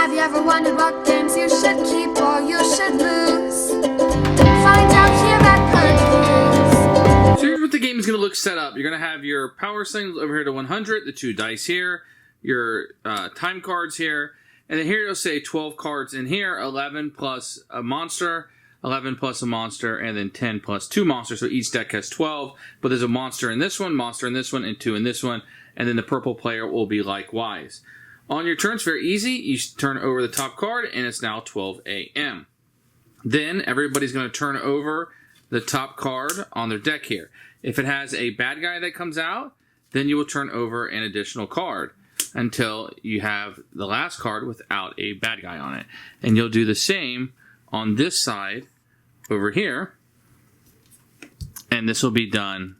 Have you ever wondered what games you should keep or you should lose? Find out here at Purge. So here's what the game is going to look set up. You're going to have your power settings over here to 100, the 2 dice here, your time cards here, and then here you'll say 12 cards in here, 11 plus a monster, 11 plus a monster, and then 10 plus 2 monsters. So each deck has 12, but there's a monster in this one, and 2 in this one, and then the purple player will be likewise. On your turn, it's very easy. You turn over the top card, and it's now 12 a.m. Then everybody's going to turn over the top card on their deck here. If it has a bad guy that comes out, then you will turn over an additional card until you have the last card without a bad guy on it. And you'll do the same on this side over here, and this will be done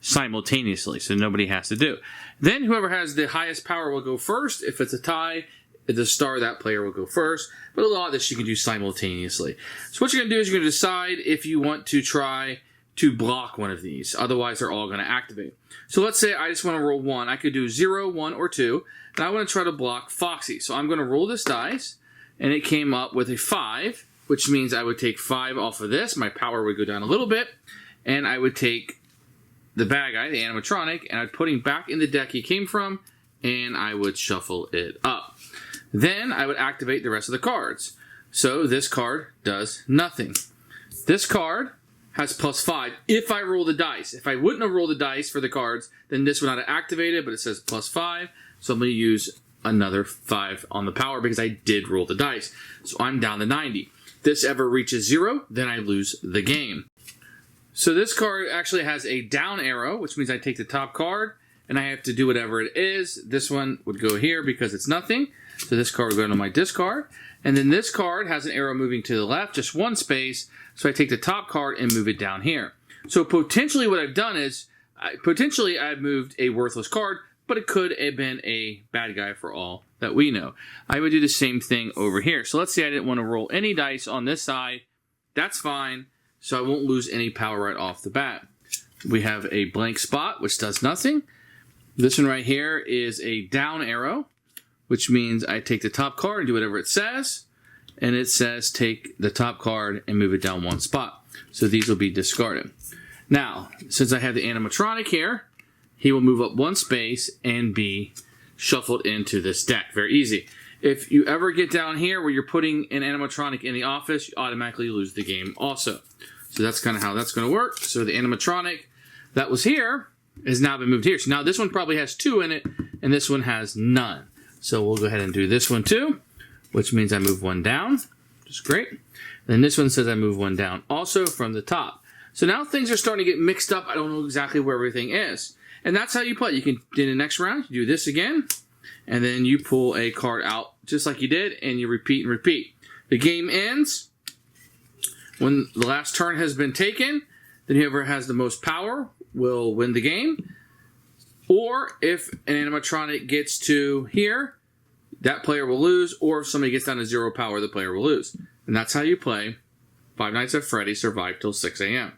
simultaneously, so nobody has to do. Then whoever has the highest power will go first. If it's a tie, at the star, that player will go first. But a lot of this you can do simultaneously. So what you're going to do is you're going to decide if you want to try to block one of these. Otherwise, they're all going to activate. So let's say I just want to roll 1. I could do 0, 1, or 2. And I want to try to block Foxy. So I'm going to roll this dice, and it came up with a 5, which means I would take 5 off of this. My power would go down a little bit, and I would take the bad guy, the animatronic, and I'd put him back in the deck he came from, and I would shuffle it up. Then I would activate the rest of the cards. So this card does nothing. This card has +5 if I roll the dice. If I wouldn't have rolled the dice for the cards, then this would not have activated, but it says +5, so I'm going to use another 5 on the power because I did roll the dice. So I'm down to 90. If this ever reaches 0, then I lose the game. So this card actually has a down arrow, which means I take the top card, and I have to do whatever it is. This one would go here because it's nothing. So this card would go into my discard. And then this card has an arrow moving to the left, just 1 space. So I take the top card and move it down here. So potentially what I've done is, I've moved a worthless card, but it could have been a bad guy for all that we know. I would do the same thing over here. So let's say I didn't want to roll any dice on this side. That's fine. So I won't lose any power right off the bat. We have a blank spot, which does nothing. This one right here is a down arrow, which means I take the top card and do whatever it says. And it says take the top card and move it down 1 spot. So these will be discarded. Now, since I have the animatronic here, he will move up 1 space and be shuffled into this deck. Very easy. If you ever get down here where you're putting an animatronic in the office, you automatically lose the game also. So that's kind of how that's going to work. So the animatronic that was here has now been moved here. So now this one probably has 2 in it, and this one has none. So we'll go ahead and do this one too, which means I move 1 down, which is great. Then this one says I move 1 down also from the top. So now things are starting to get mixed up. I don't know exactly where everything is. And that's how you play. You can, in the next round, you do this again, and then you pull a card out just like you did, and you repeat and repeat. The game ends when the last turn has been taken. Then whoever has the most power will win the game. Or if an animatronic gets to here, that player will lose. Or if somebody gets down to 0 power, the player will lose. And that's how you play Five Nights at Freddy Survive Till 6 a.m.